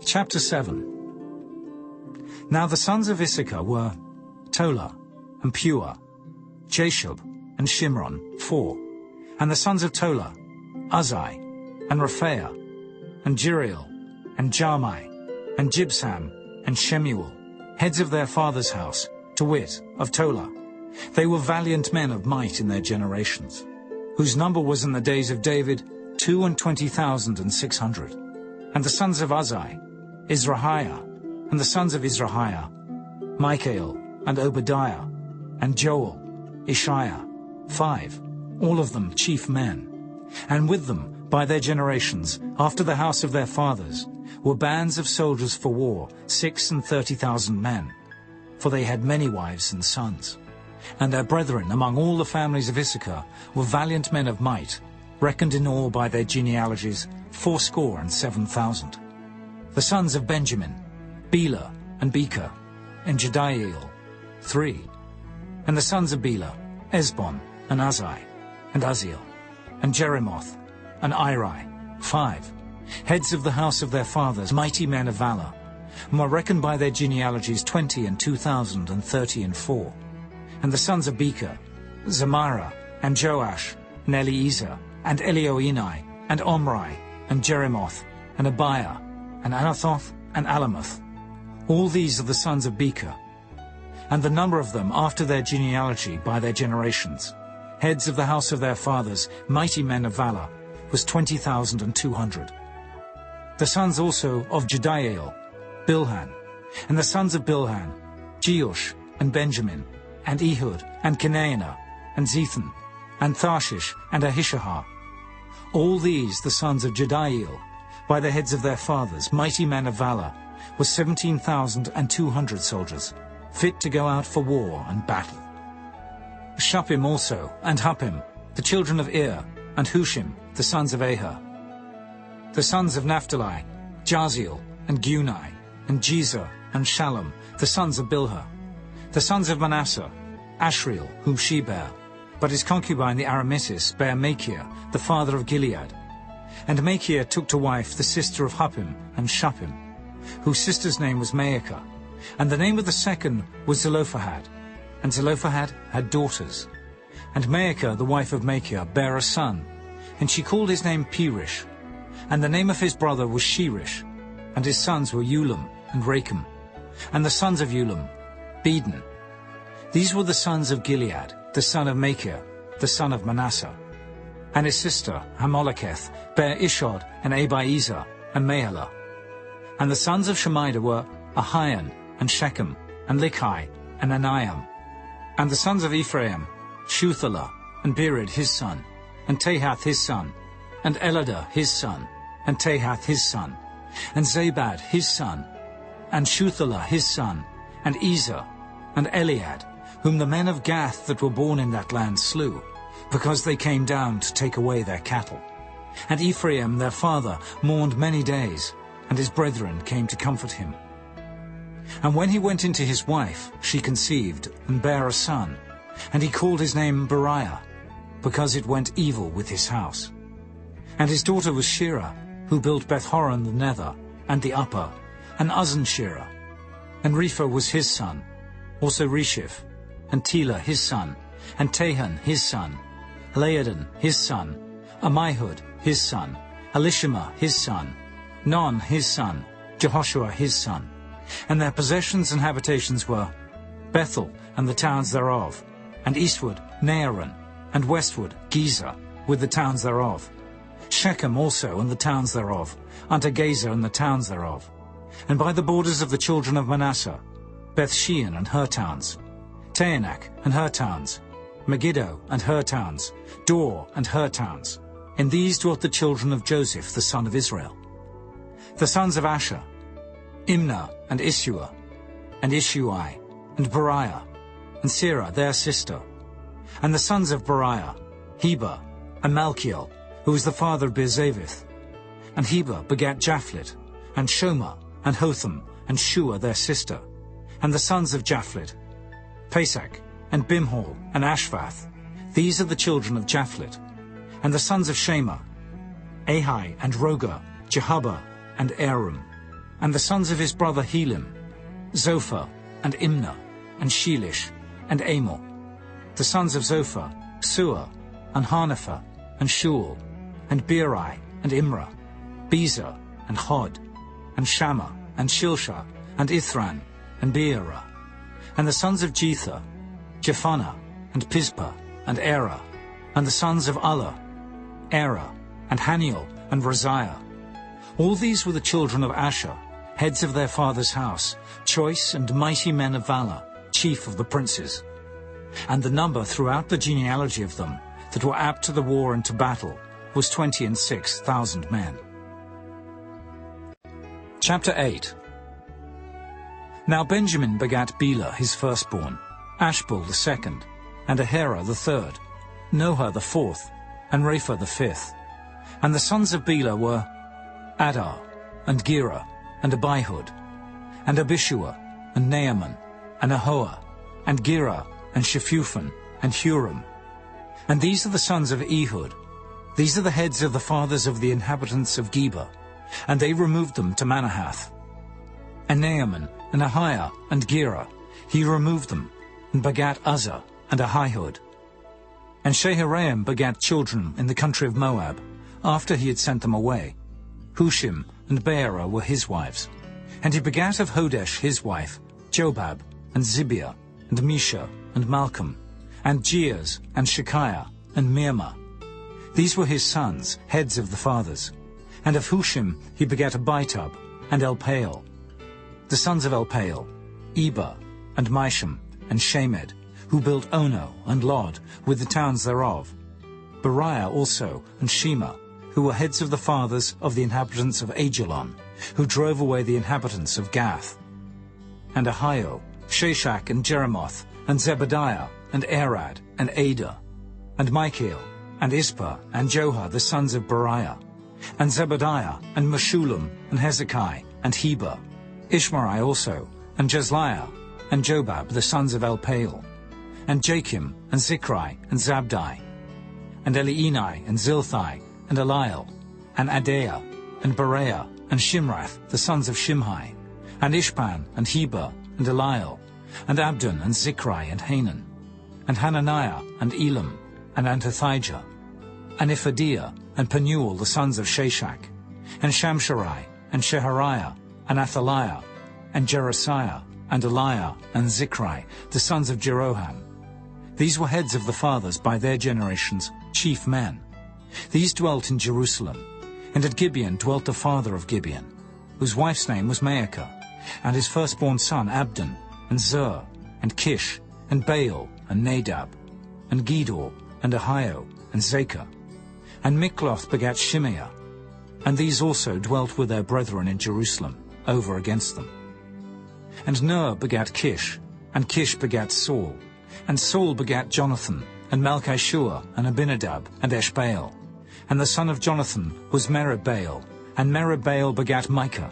Chapter 7. Now the sons of Issachar were Tola, and Puah, Jashub, and Shimron, 4. And the sons of Tola, Uzzi, and Rephaiah, and Jeriel, and Jarmai, and Jibsam, and Shemuel, heads of their father's house, to wit, of Tola. They were valiant men of might in their generations, whose number was in the days of David 22,600. And the sons of Uzzi, Izrahiah, and the sons of Izrahiah, Michael, and Obadiah, and Joel, Ishiah, 5, all of them chief men. And with them, by their generations, after the house of their fathers, were bands of soldiers for war, 36,000 men, for they had many wives and sons. And their brethren among all the families of Issachar were valiant men of might, reckoned in all by their genealogies 7,000. The sons of Benjamin, Bela, and Becher, and Jediael, 3. And the sons of Bela, Esbon, and Uzzi, and Uzziel, and Jeremoth, and Iri, 5. Heads of the house of their fathers, mighty men of valor, and were reckoned by their genealogies 20,030 and 4. And the sons of Becher, Zemira, and Joash, and Eliezer, and Elioenai, and Omri, and Jeremoth, and Abiah, and Anathoth, and Alamoth. All these are the sons of Becher. And the number of them after their genealogy by their generations, heads of the house of their fathers, mighty men of valor, was 20,200. The sons also of Jediael, Bilhan, and the sons of Bilhan, Jeush, and Benjamin, and Ehud, and Kenaanah, and Zethan, and Tharshish, and Ahishahar. All these the sons of Jediael, by the heads of their fathers, mighty men of valor, were 17,200 soldiers, fit to go out for war and battle. Shuppim also, and Huppim, the children of Ir, and Hushim, the sons of Ahah. The sons of Naphtali, Jaziel, and Gunai, and Jezer, and Shalom, the sons of Bilhah. The sons of Manasseh, Ashriel, whom she bare, but his concubine the Aramesis bare Machir, the father of Gilead. And Machir took to wife the sister of Huppim and Shuppim, whose sister's name was Maacah, and the name of the second was Zelophehad. And Zelophehad had daughters. And Maacah, the wife of Machir, bare a son, and she called his name Perish. And the name of his brother was Sherish, and his sons were Ulam and Rakem. And the sons of Ulam, Beden. These were the sons of Gilead, the son of Machir, the son of Manasseh. And his sister, Hammoleketh, bare Ishod, and Abiezer, and Mahalah. And the sons of Shemida were Ahian, and Shechem, and Likhi, and Aniam. And the sons of Ephraim, Shuthalah, and Bered his son, and Tahath his son, and Eladah his son, and Tahath his son, and Zabad his son, and Shuthalah his son, and Ezer, and Eliad, whom the men of Gath that were born in that land slew, because they came down to take away their cattle. And Ephraim their father mourned many days, and his brethren came to comfort him. And when he went into his wife, she conceived, and bare a son, and he called his name Beriah, because it went evil with his house. And his daughter was Shirah, who built Beth-horon the nether, and the upper, and Uzzen-Shirah. And Repha was his son, also Resheph, and Tela his son, and Tahan his son, Laodan his son, Ammihud his son, Elishama his son, Non his son, Jehoshua his son. And their possessions and habitations were Bethel and the towns thereof, and eastward Naaran, and westward Gezer with the towns thereof, Shechem also and the towns thereof, unto Gazer and the towns thereof. And by the borders of the children of Manasseh, Beth-shean and her towns, Taanach and her towns, Megiddo and her towns, Dor and her towns. In these dwelt the children of Joseph the son of Israel. The sons of Asher, Imnah and Isua, and Ishui, and Beriah, and Serah their sister. And the sons of Beriah, Heber, and Malchiel, who was the father of Beerzavith. And Heber begat Japhlet, and Shomer, and Hotham, and Shua their sister. And the sons of Japhlet, Pesach, and Bimhal, and Ashvath. These are the children of Japhlet. And the sons of Shema, Ahi, and Roger, Jehubbah, and Aram. And the sons of his brother Helam, Zophar, and Imnah, and Shelish, and Amor. The sons of Zophar, Suah, and Harnepher, and Shual, and Beeri, and Imrah, Bezer, and Hod, and Shammah, and Shilshah, and Ithran, and Beerah. And the sons of Jether, Jephannah, and Pispa, and Erah. And the sons of Allah, Erah, and Haniel, and Raziah. All these were the children of Asher, heads of their father's house, choice and mighty men of valor, chief of the princes. And the number throughout the genealogy of them that were apt to the war and to battle was 26,000 men. Chapter 8. Now Benjamin begat Bela his firstborn, Ashbel the second, and Ahera the third, Noah the fourth, and Rapha the fifth. And the sons of Bela were Adar, and Gera, and Abihud, and Abishua, and Naaman, and Ahoah, and Gera, and Shephufan, and Huram. And these are the sons of Ehud. These are the heads of the fathers of the inhabitants of Geba, and they removed them to Manahath. And Naaman, and Ahiah, and Gera, he removed them, and begat Uzzah, and Ahihud. And Shaharaim begat children in the country of Moab, after he had sent them away. Hushim and Beerah were his wives. And he begat of Hodesh his wife, Jobab, and Zibiah, and Mesha, and Malcolm, and Jeaz, and Shekiah, and Mirmah. These were his sons, heads of the fathers. And of Hushim he begat Abitub, and Elpaal. The sons of Elpaal, Eber, and Misham, and Shemed, who built Ono and Lod, with the towns thereof. Beriah also, and Shema, who were heads of the fathers of the inhabitants of Ajalon, who drove away the inhabitants of Gath. And Ahio, Shashak, and Jeremoth, and Zebadiah, and Arad, and Ada, and Michael, and Ispa, and Johah, the sons of Beriah, and Zebadiah, and Meshullam, and Hezekiah, and Heber, Ishmerai also, and Jezliah, and Jobab, the sons of Elpaal, and Jachim, and Zichri, and Zabdi, and Elienai, and Zilthai, and Eliel, and Adaiah, and Bereah, and Shimrath, the sons of Shimhi, and Ishpan, and Heber, and Eliel, and Abdon, and Zichri, and Hanan, and Hananiah, and Elam, and Antothijah, and Iphidiah, and Penuel, the sons of Shashak, and Shamsharai, and Shehariah, and Athaliah, and Jerasiah, and Eliah, and Zichri, the sons of Jeroham. These were heads of the fathers by their generations, chief men. These dwelt in Jerusalem, and at Gibeon dwelt the father of Gibeon, whose wife's name was Maacah, and his firstborn son Abdon, and Zur, and Kish, and Baal, and Nadab, and Gedor, and Ahio, and Zachar. And Mikloth begat Shimeah, and these also dwelt with their brethren in Jerusalem, over against them. And Ner begat Kish, and Kish begat Saul, and Saul begat Jonathan, and Malchishua, and Abinadab, and Eshbaal. And the son of Jonathan was Merib-Baal, and Merib-Baal begat Micah.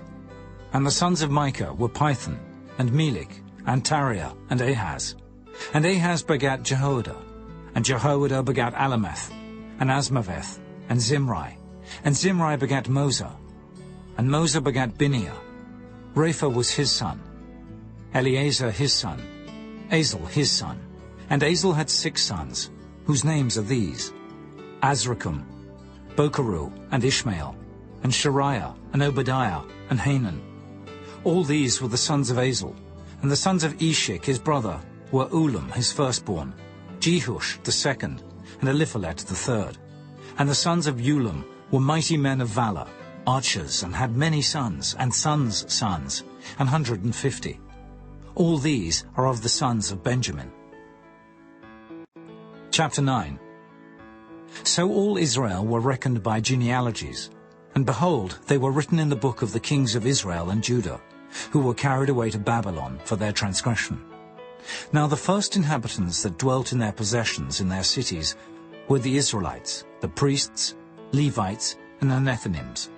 And the sons of Micah were Pithon, and Melech, and Tariah, and Ahaz. And Ahaz begat Jehoiada, and Jehoiada begat Alameth, and Asmaveth, and Zimri. And Zimri begat Moza, and Moza begat Bineah. Rapha was his son, Eleazar his son, Azel his son. And Azel had 6 sons, whose names are these: Azrikam, Bokeru, and Ishmael, and Shariah, and Obadiah, and Hanan. All these were the sons of Azel. And the sons of Eshek his brother were Ulam his firstborn, Jehush the second, and Eliphalet the third. And the sons of Ulam were mighty men of valor, archers, and had many sons, and sons' sons, 150. All these are of the sons of Benjamin. Chapter 9. So all Israel were reckoned by genealogies, and behold, they were written in the book of the kings of Israel and Judah, who were carried away to Babylon for their transgression. Now the first inhabitants that dwelt in their possessions in their cities were the Israelites, the priests, Levites, and the Nethinims.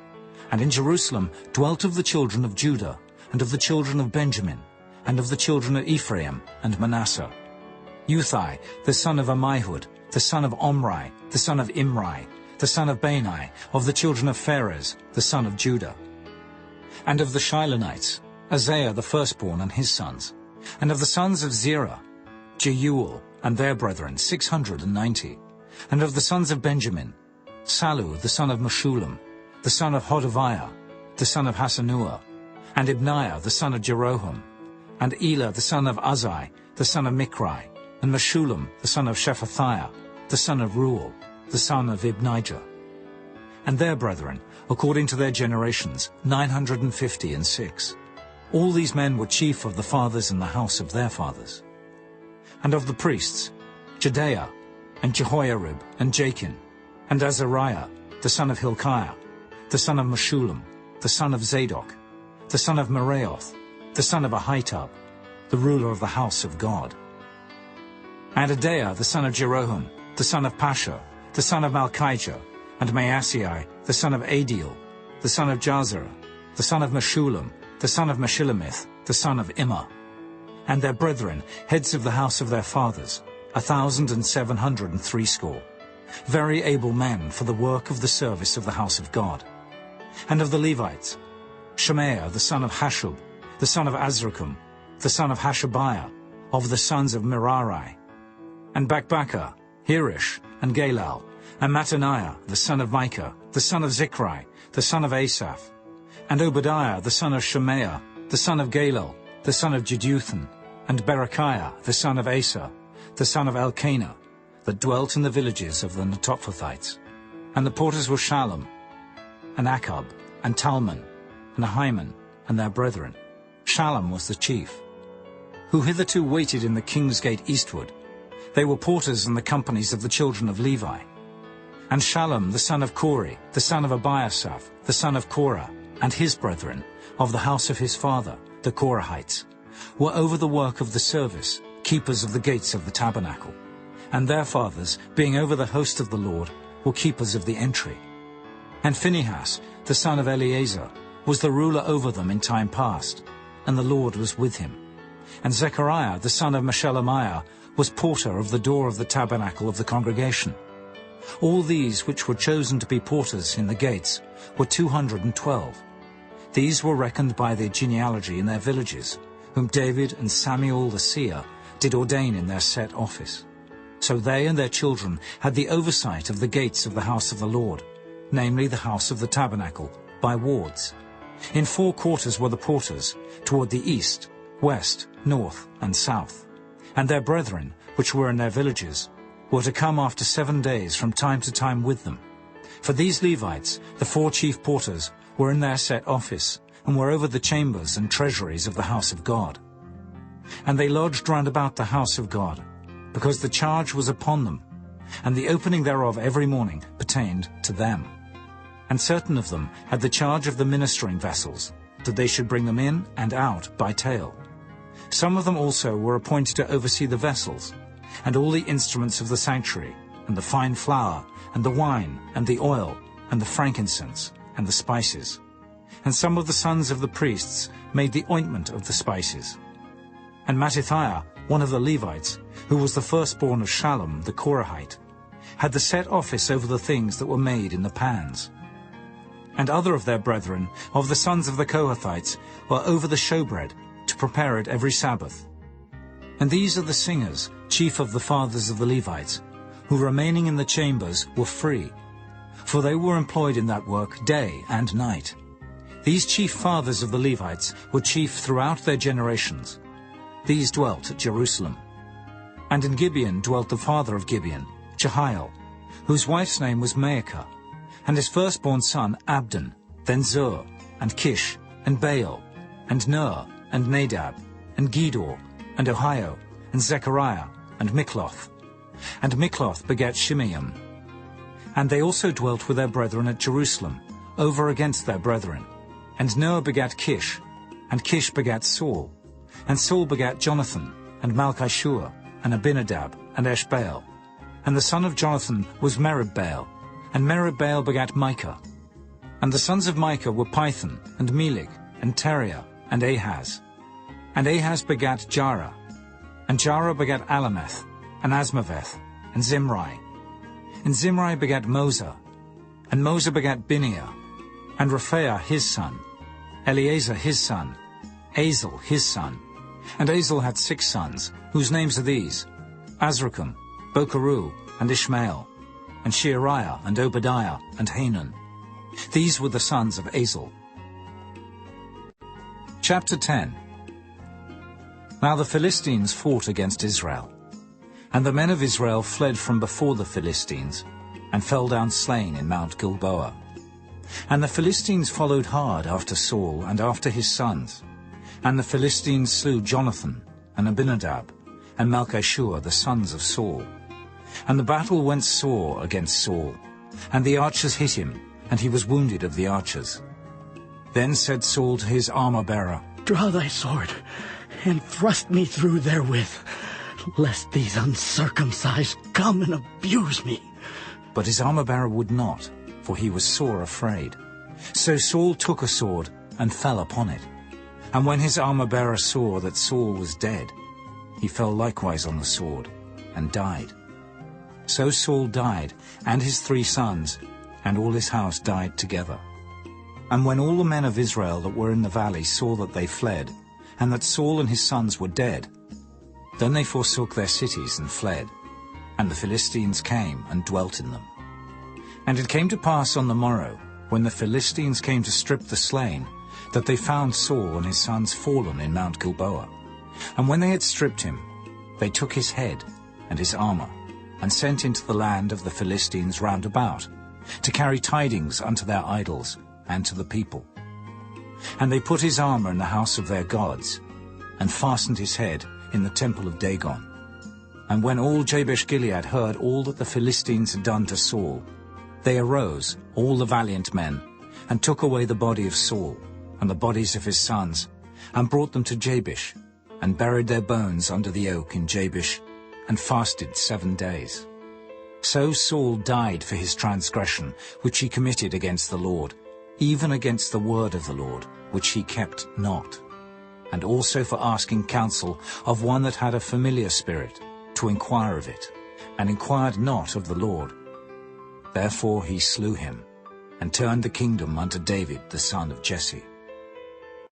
And in Jerusalem dwelt of the children of Judah, and of the children of Benjamin, and of the children of Ephraim and Manasseh, Uthai, the son of Ammihud, the son of Omri, the son of Imri, the son of Bani, of the children of Pharez, the son of Judah. And of the Shilonites, Isaiah the firstborn and his sons. And of the sons of Zerah, Jeuel and their brethren, 690. And of the sons of Benjamin, Sallu the son of Meshullam, the son of Hodaviah, the son of Hassenuah, and Ibniah the son of Jeroham, and Elah the son of Uzzi, the son of Michri, and Meshullam the son of Shephatiah, the son of Reuel, the son of Ibnijah. And their brethren, according to their generations, 956. All these men were chief of the fathers in the house of their fathers. And of the priests, Jedaiah, and Jehoiarib, and Jachin, and Azariah, the son of Hilkiah, the son of Meshullam, the son of Zadok, the son of Meraioth, the son of Ahitub, the ruler of the house of God. And Adaiah, the son of Jeroham, the son of Pashur, the son of Malchijah, and Maasei, the son of Adiel, the son of Jazerah, the son of Meshullam, the son of Meshillemith, the son of Immer. And their brethren, heads of the house of their fathers, 1,760, very able men for the work of the service of the house of God. And of the Levites, Shemaiah the son of Hashub, the son of Azrikam, the son of Hashabiah, of the sons of Merari, and Bakbakkar, Hirish, and Galal, and Mattaniah the son of Micah, the son of Zichri, the son of Asaph, and Obadiah the son of Shemaiah, the son of Galal, the son of Jeduthun, and Berechiah the son of Asa, the son of Elkanah, that dwelt in the villages of the Netophathites. And the porters were Shallum, and Akub, and Talmon, and Ahiman, and their brethren. Shallum was the chief, who hitherto waited in the king's gate eastward. They were porters in the companies of the children of Levi. And Shallum the son of Kori, the son of Abiasaph, the son of Korah, and his brethren, of the house of his father, the Korahites, were over the work of the service, keepers of the gates of the tabernacle. And their fathers, being over the host of the Lord, were keepers of the entry. And Phinehas, the son of Eleazar, was the ruler over them in time past, and the Lord was with him. And Zechariah, the son of Meshelemiah, was porter of the door of the tabernacle of the congregation. All these which were chosen to be porters in the gates were 212. These were reckoned by their genealogy in their villages, whom David and Samuel the seer did ordain in their set office. So they and their children had the oversight of the gates of the house of the Lord, namely the house of the tabernacle, by wards. In 4 quarters were the porters, toward the east, west, north, and south. And their brethren, which were in their villages, were to come after 7 days from time to time with them. For these Levites, the 4 chief porters, were in their set office, and were over the chambers and treasuries of the house of God. And they lodged round about the house of God, because the charge was upon them, and the opening thereof every morning pertained to them. And certain of them had the charge of the ministering vessels, that they should bring them in and out by tale. Some of them also were appointed to oversee the vessels, and all the instruments of the sanctuary, and the fine flour, and the wine, and the oil, and the frankincense, and the spices. And some of the sons of the priests made the ointment of the spices. And Mattithiah, one of the Levites, who was the firstborn of Shallum the Korahite, had the set office over the things that were made in the pans. And other of their brethren, of the sons of the Kohathites, were over the showbread, to prepare it every Sabbath. And these are the singers, chief of the fathers of the Levites, who remaining in the chambers were free, for they were employed in that work day and night. These chief fathers of the Levites were chief throughout their generations. These dwelt at Jerusalem. And in Gibeon dwelt the father of Gibeon, Jehiel, whose wife's name was Maacah, and his firstborn son Abdon, then Zur, and Kish, and Baal, and Ner, and Nadab, and Gedor, and Ohio, and Zechariah, and Mikloth. And Mikloth begat Shimeam. And they also dwelt with their brethren at Jerusalem, over against their brethren. And Ner begat Kish, and Kish begat Saul. And Saul begat Jonathan, and Malchishua, and Abinadab, and Eshbaal. And the son of Jonathan was Merib-Baal, and Merib-Baal begat Micah. And the sons of Micah were Pithon, and Melech, and Teriah, and Ahaz. And Ahaz begat Jarah, and Jarah begat Alameth, and Asmaveth, and Zimri. And Zimri begat Moza, and Moza begat Bineah, and Raphaah his son. Eleazar his son, Azel his son. And Azel had 6 sons, whose names are these: Azrikam, Bokeru, and Ishmael, and Sheariah, and Obadiah, and Hanan. These were the sons of Azel. Chapter 10. Now the Philistines fought against Israel. And the men of Israel fled from before the Philistines, and fell down slain in Mount Gilboa. And the Philistines followed hard after Saul and after his sons. And the Philistines slew Jonathan, and Abinadab, and Malchishua, the sons of Saul. And the battle went sore against Saul, and the archers hit him, and he was wounded of the archers. Then said Saul to his armor-bearer, Draw thy sword, and thrust me through therewith, lest these uncircumcised come and abuse me. But his armor-bearer would not, for he was sore afraid. So Saul took a sword, and fell upon it. And when his armor-bearer saw that Saul was dead, he fell likewise on the sword, and died. So Saul died, and his 3 sons, and all his house died together. And when all the men of Israel that were in the valley saw that they fled, and that Saul and his sons were dead, then they forsook their cities and fled, and the Philistines came and dwelt in them. And it came to pass on the morrow, when the Philistines came to strip the slain, that they found Saul and his sons fallen in Mount Gilboa. And when they had stripped him, they took his head and his armor, and sent into the land of the Philistines round about, to carry tidings unto their idols and to the people. And they put his armor in the house of their gods, and fastened his head in the temple of Dagon. And when all Jabesh-Gilead heard all that the Philistines had done to Saul, they arose, all the valiant men, and took away the body of Saul, and the bodies of his sons, and brought them to Jabesh, and buried their bones under the oak in Jabesh, and fasted 7 days. So Saul died for his transgression, which he committed against the Lord, even against the word of the Lord, which he kept not, and also for asking counsel of one that had a familiar spirit, to inquire of it, and inquired not of the Lord. Therefore he slew him, and turned the kingdom unto David the son of Jesse.